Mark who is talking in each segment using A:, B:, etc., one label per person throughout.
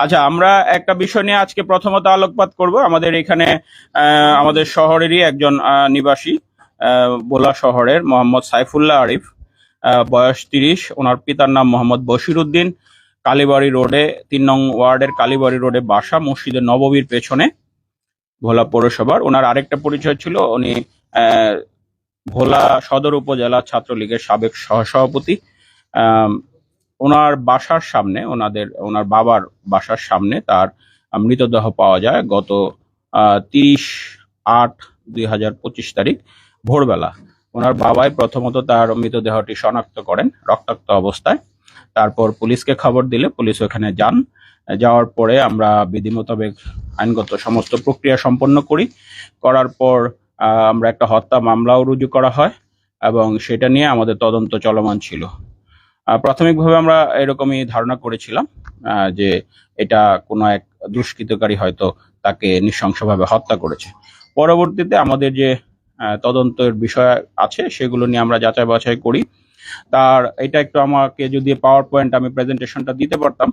A: আচ্ছা, আমরা একটা বিষয় নিয়ে আজকে প্রথমত আলোকপাত করব। আমাদের এখানে আমাদের শহরেরই একজন নিবাসী, ভোলা শহরের মোহাম্মদ সাইফুল্লাহ আরিফ, বয়স 30। ওনার পিতার নাম মোহাম্মদ বশির উদ্দিন। কালীবাড়ি রোডে 3 নং ওয়ার্ডের কালীবাড়ি রোডে বাসা, মসজিদের নববীর পেছনে, ভোলা পৌরসভার। ওনার আরেকটা পরিচয় ছিল, উনি আহ, ভোলা সদর উপজেলা ছাত্রলীগের সাবেক সহসভাপতি। আম, ওনার বাসার সামনে, ওনার বাবার বাসার সামনে তার মৃতদেহ পাওয়া যায় গত 30/8/2025 তারিখ ভোরবেলা। ওনার বাবাই প্রথমত তার মৃতদেহটি শনাক্ত করেন রক্তাক্ত অবস্থায়। তারপর পুলিশকে খবর দিলে পুলিশ ওখানে যান। যাওয়ার পরে আমরা বিধি মোতাবেক আইনগত সমস্ত প্রক্রিয়া সম্পন্ন করার পর আমরা একটা হত্যা মামলাও রুজু করা হয় এবং সেটা নিয়ে আমাদের তদন্ত চলমান ছিল। প্রাথমিকভাবে আমরা এরকমেই ধারণা করেছিলাম যে এটা কোনো এক দুষ্কৃতকারী হয়তো তাকে নৃশংসভাবে হত্যা করেছে। পরবর্তীতে আমাদের যে তদন্তের বিষয় আছে সেগুলো নিয়ে আমরা যাচাই বাছাই করি। তার এটা একটু আমাকে যদি পাওয়ার পয়েন্ট আমি প্রেজেন্টেশনটা দিতে পারতাম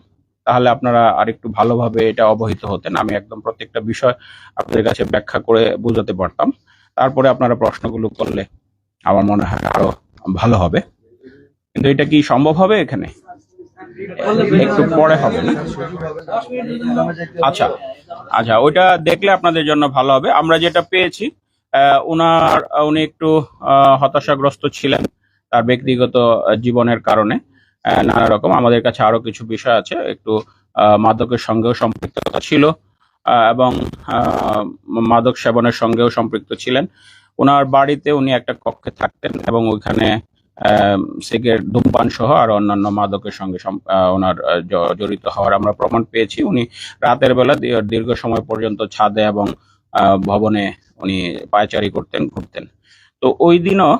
A: তাহলে আপনারা আরেকটু ভালোভাবে এটা অবহিত হতেন। আমি একদম প্রত্যেকটা বিষয় আপনাদের কাছে ব্যাখ্যা করে বোঝাতে পারতাম। তারপরে আপনারা প্রশ্নগুলো করলে আমার মনে হয় আরো ভালো হবে। কিন্তু এটা কি সম্ভব হবে এখানে? একটু পরে হবে না? আচ্ছা আচ্ছা, ওইটা দেখলে আপনাদের জন্য ভালো হবে। আমরা যেটা পেয়েছি, উনি একটু হতাশাগ্রস্ত ছিলেন তার ব্যক্তিগত জীবনের কারণে। নানা রকম আমাদের কাছে আরো কিছু বিষয় আছে, একটু মাদকের সঙ্গেও সম্পৃক্ততা ছিল এবং মাদক সেবনের সঙ্গেও সম্পৃক্ত ছিলেন। ওনার বাড়িতে উনি একটা কক্ষে থাকতেন এবং ওইখানে সিগারেট, ধূমপান সহ আর অন্যান্য মাদকের সঙ্গে ওনার জড়িত হওয়ার আমরা প্রমাণ পেয়েছি। উনি রাতের বেলা দীর্ঘ সময় পর্যন্ত ছাদে এবং ভবনে উনি পায়চারি ঘুরতেন। তো ওই দিনও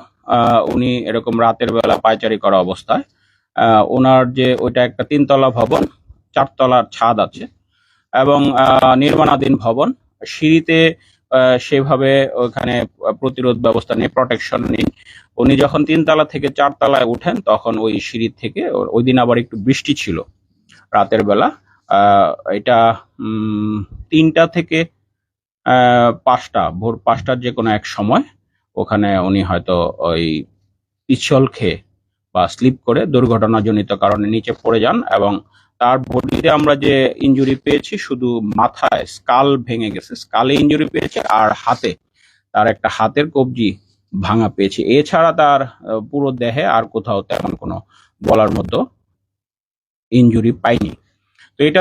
A: উনি এরকম রাতের বেলা পায়চারি করা অবস্থায় ওনার যে ওইটা একটা 3 তলা ভবন, 4 তলার ছাদ আছে এবং নির্মাণাধীন ভবন, সিঁড়িতে সেভাবে ওখানে প্রতিরোধ ব্যবস্থা নেই, প্রটেকশন নেই। উনি যখন 3 তলা থেকে 4 তলায় উঠেন তখন ওই সিঁড়ি থেকে, ওই দিন আবার একটু বৃষ্টি ছিল রাতের বেলা, এটা 3টা থেকে 5টা, ভোর 5টার যে কোনো এক সময় ওখানে উনি হয়তো ওই পিছল খেয়ে বা স্লিপ করে দুর্ঘটনাজনিত কারণে নিচে পড়ে যান এবং তার বডিতে আমরা যে ইনজুরি পেয়েছি শুধু মাথায় স্কাল ভেঙে গেছে, স্কালে ইনজুরি পেয়েছে আর হাতে তার একটা হাতের কবজি ভাঙা পেয়েছে। এছাড়া তার পুরো দেহে আর কোথাও তেমন কোনো বলার মতো ইনজুরি পাইনি। তো এটা